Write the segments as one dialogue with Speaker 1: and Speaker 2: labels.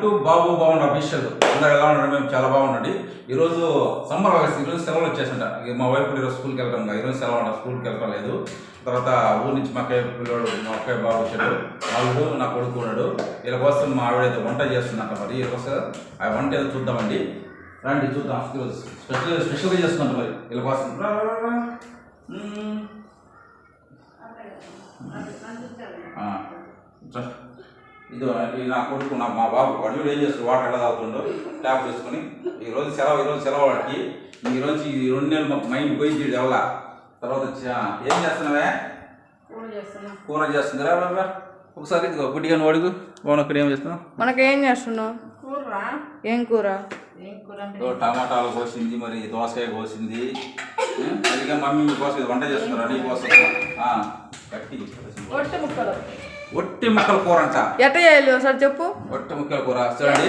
Speaker 1: To బాబు బాగుండు official అందరూ ఎలా ఉన్నాడు? మేము చాలా బాగుండండి. ఈరోజు సమ్మర్ హాలిడేస్, ఈరోజు సెలవులు వచ్చేసంట. మా వైపు ఈరోజు స్కూల్కి వెళ్ళడం, ఈరోజు సెలవు అంట, స్కూల్కి వెళ్ళడం లేదు. తర్వాత ఊరి నుంచి మా అక్కయ్య పిల్లడు, మా అక్కయ్య బాబు వచ్చాడు, వాళ్ళు నా కొడుకు ఉన్నాడు. వీళ్ళ కోసం మా ఆవిడ ఏదో వంట చేస్తుందంట. మరి ఈరోజు ఆ వంట ఏదో చూద్దామండి, రండి చూద్దాం. ఈరోజు స్పెషల్గా చేస్తుందంట మరి వీళ్ళ కోసం. ఇది నా కొడుకు, మా బాబు వాడు ఏం చేస్తాడు, వాటర్ ఎలా తాగుతుండో ట్యాప్ వేసుకొని. ఈరోజు సెలవు వాడికి. ఈరోజు ఈ 2 నెలలు మాకు మైండ్ పోయింది ఎవల. తర్వాత ఏం చేస్తున్నావే? కూర చేస్తుందిరా బాబా. ఒకసారి గుడ్డిగా అడుగు బాగున్నా. ఏం చేస్తున్నావు?
Speaker 2: మనకేం చేస్తున్నావు? ఏం కూర?
Speaker 1: టమాటాలు కోసింది, మరి దోసకాయ కోసింది. అందుకే మమ్మీ కోసం వంట చేస్తున్నారు, నీ కోసం. ఒట్టి ముక్కల కూర అంట.
Speaker 2: ఎట్ట చేయాలి ఒకసారి చెప్పు.
Speaker 1: ఒట్టి ముక్కల కూర చూడండి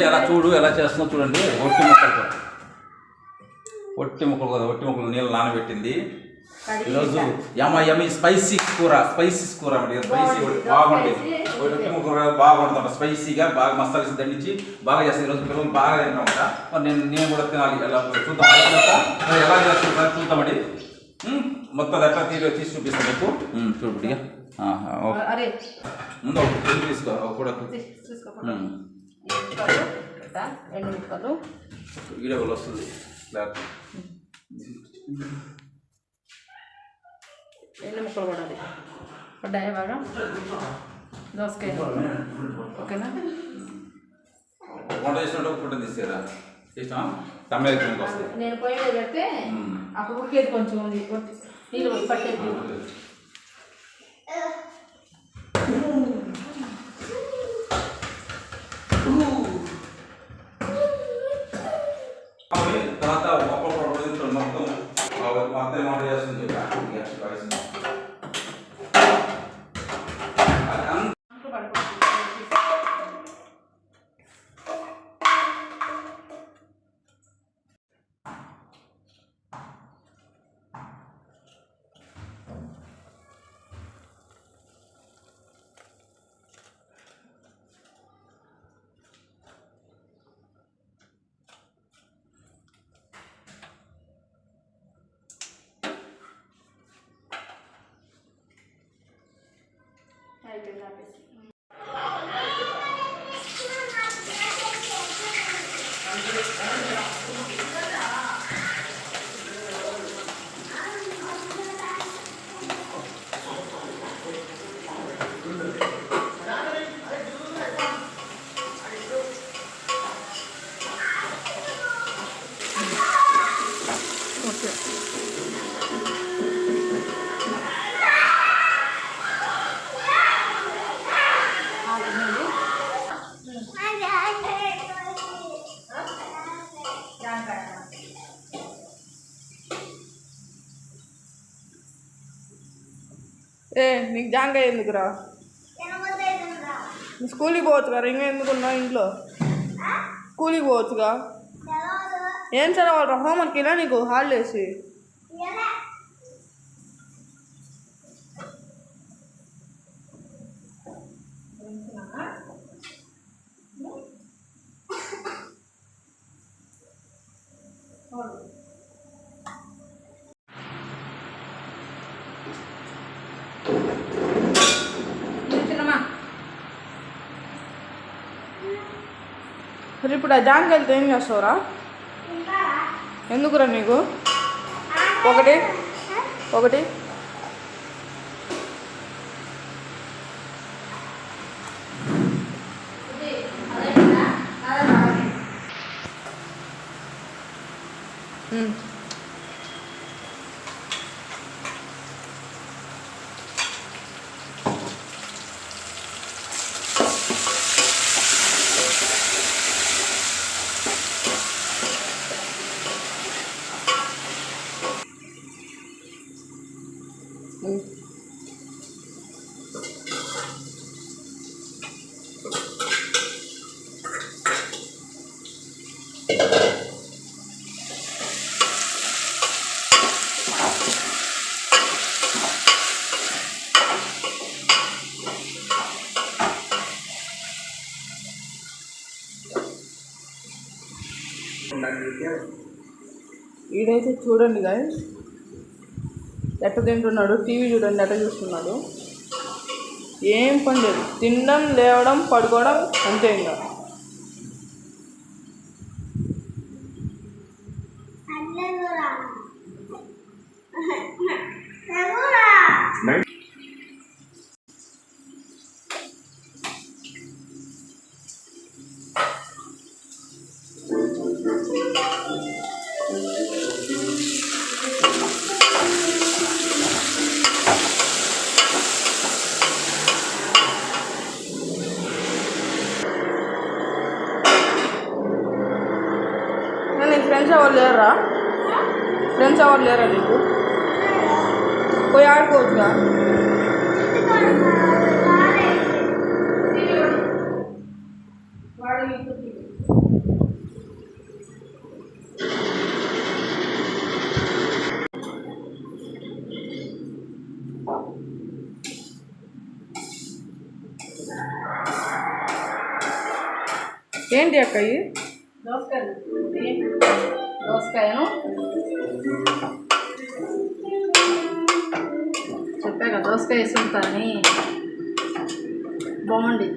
Speaker 1: ఎలా ఎలా చేస్తున్నావు చూడండి. ఒట్టి ముక్కల కూర ఒట్టి ముక్కలు నీళ్ళు నానబెట్టింది. ఈరోజు యమ్మ స్పైసీస్ కూర స్పైసీ బాగుంటుంది. ఒట్టి ముక్కల బాగుంటుందంట, స్పైసీగా బాగా మసాలా దండించి బాగా చేస్తాను. ఈరోజు పిల్లలు బాగా తింటామంట. మరి నేను కూడా తినాలి. ఎలా చూద్దాం, ఎలా చేస్తాను చూద్దామండి. మొత్తం ఎట్లా తీసి చూపిస్తాను మీకు. చూడుగా ముందు తీసుకో కూడా వీడియో వస్తుంది.
Speaker 2: ఎన్ని ముక్కలు పడాలి? పడ్డాయా బాగా? దోసకాయ ఓకేనా?
Speaker 1: వంట చేసినట్టు ఫుడ్ తీసారా? చేసినా తమిళ వస్తుంది.
Speaker 2: నేను పొయ్యి పెడితే అప్పుడు ఉడికేది కొంచెం ఉంది, నీళ్ళు పట్టేది.
Speaker 1: తర్వాత మొత్తం మొత్తం వంట చేస్తుంది.
Speaker 2: నీకు జాంకాయ ఎందుకురా? స్కూల్కి పోవచ్చు కదా, ఇంకా ఎందుకున్నావు ఇంట్లో? స్కూల్కి పోవచ్చుగా. ఏం చదవాలి? హోంవర్క్ ఇలా నీకు హాలిడేస్. సరే, ఇప్పుడు ఆ జాంకాయలతో ఏం చేస్తావురా? ఎందుకురా నీకు? ఒకటి ఈడైతే చూడండి గాయస్ ఎట్ట తింటున్నాడు, టీవీ చూడండి ఎట్ట చూస్తున్నాడు. ఏం పని లేదు, తినడం లేవడం పడుకోవడం అంతే. ఇంకా నీకు ఫ్రెండ్స్ ఎవరు లేరా? ఫ్రెండ్స్ ఎవరు లేరా నీకు? పోయి ఆడుకోవచ్చుగా. ఏంటి అక్క ఇవి?
Speaker 3: దోసకాయను చెప్పాక దోసకాయ వేసుకుంటాని బాగుంది.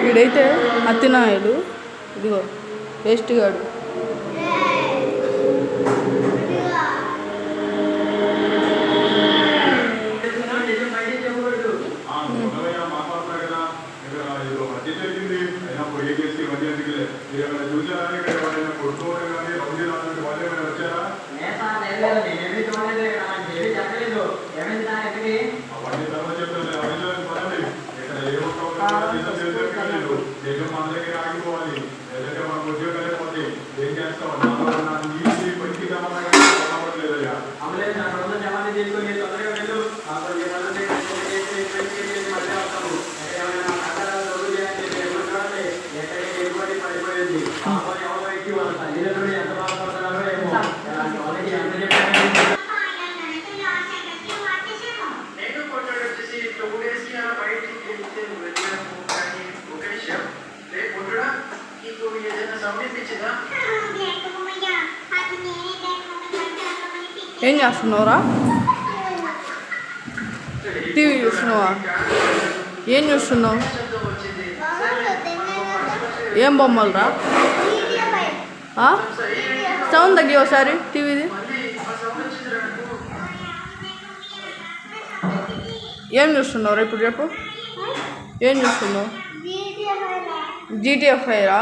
Speaker 2: వీడైతే అత్తినాయుడు, ఇదిగో వేస్ట్ గాడు. ఏం చేస్తున్నావురా? టీవీ చూస్తున్నావా? ఏం చూస్తున్నావు? ఏం బొమ్మలు రా? సౌండ్ తగ్గి ఒకసారి టీవీది. ఏం చూస్తున్నావురా ఇప్పుడు చెప్పు? ఏం చూస్తున్నావు? GTA 5 రా?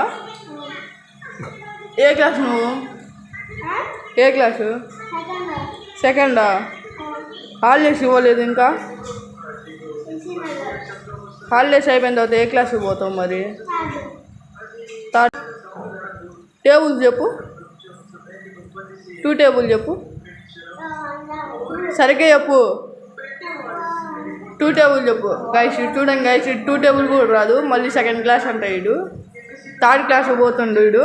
Speaker 2: ఏ క్లాస్ నువ్వు? ఏ క్లాసు? సెకండా? హాలిడేస్ ఇవ్వలేదు ఇంకా? హాలిడేస్ అయిపోయిన తర్వాత ఏ క్లాస్కి పోతావు మరి? థర్డ్. టేబుల్ చెప్పు, 2 టేబుల్ చెప్పు, సరిగ్గా చెప్పు. 2 టేబుల్ చెప్పు. గైస్ చూడండి గైస్, 2 టేబుల్ కూడా రాదు, మళ్ళీ సెకండ్ క్లాస్ అంట. వీడు థర్డ్ క్లాస్కి పోతుండు. వీడు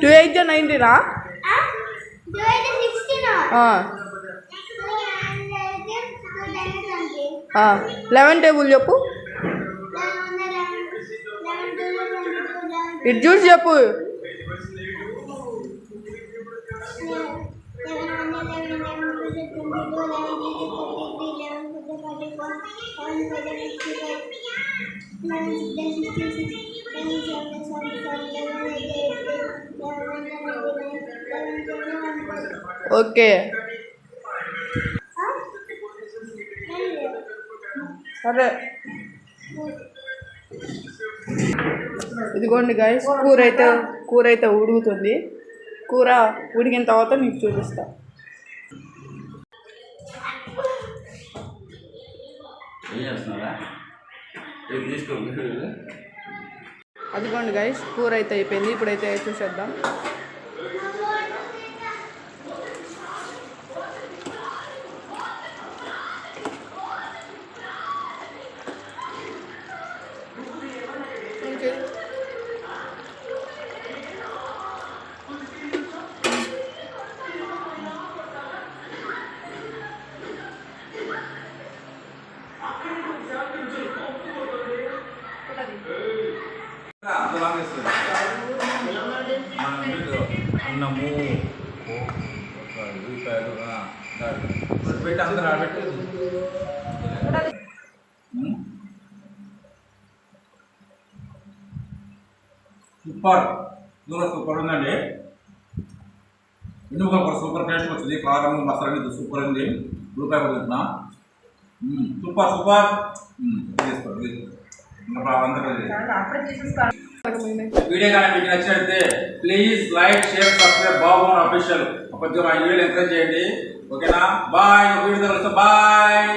Speaker 2: టూ 8 19 11 టేబుల్ చెప్పు. ఇటు చూసి చెప్పు. ఓకే సరే. ఇదిగోండి గాయస్ కూర అయితే ఉడుకుతుంది. కూర ఉడికిన తర్వాత మీకు చూపిస్తా. అదిగోండి గాయస్ కూర అయితే అయిపోయింది. ఇప్పుడైతే చూసేద్దాం.
Speaker 1: అన్నము ఉల్లిపాయలు పెట్టి అందరూ ఆడబెట్టి సూపర్ సూపర్ ఉందండి. ఎందుకు సూపర్ టేస్ట్ వచ్చింది. కారం మసాలా సూపర్ ఉంది. ఉల్లిపాయ తింటున్నా. సూపర్ వీడియో కానీ మీకు నచ్చినట్లయితే please like share subscribe Babu official. కొంచెం మా వీడియోని ఎంకరేజ్ చేయండి. ఓకేనా? బాయ్. Video bye.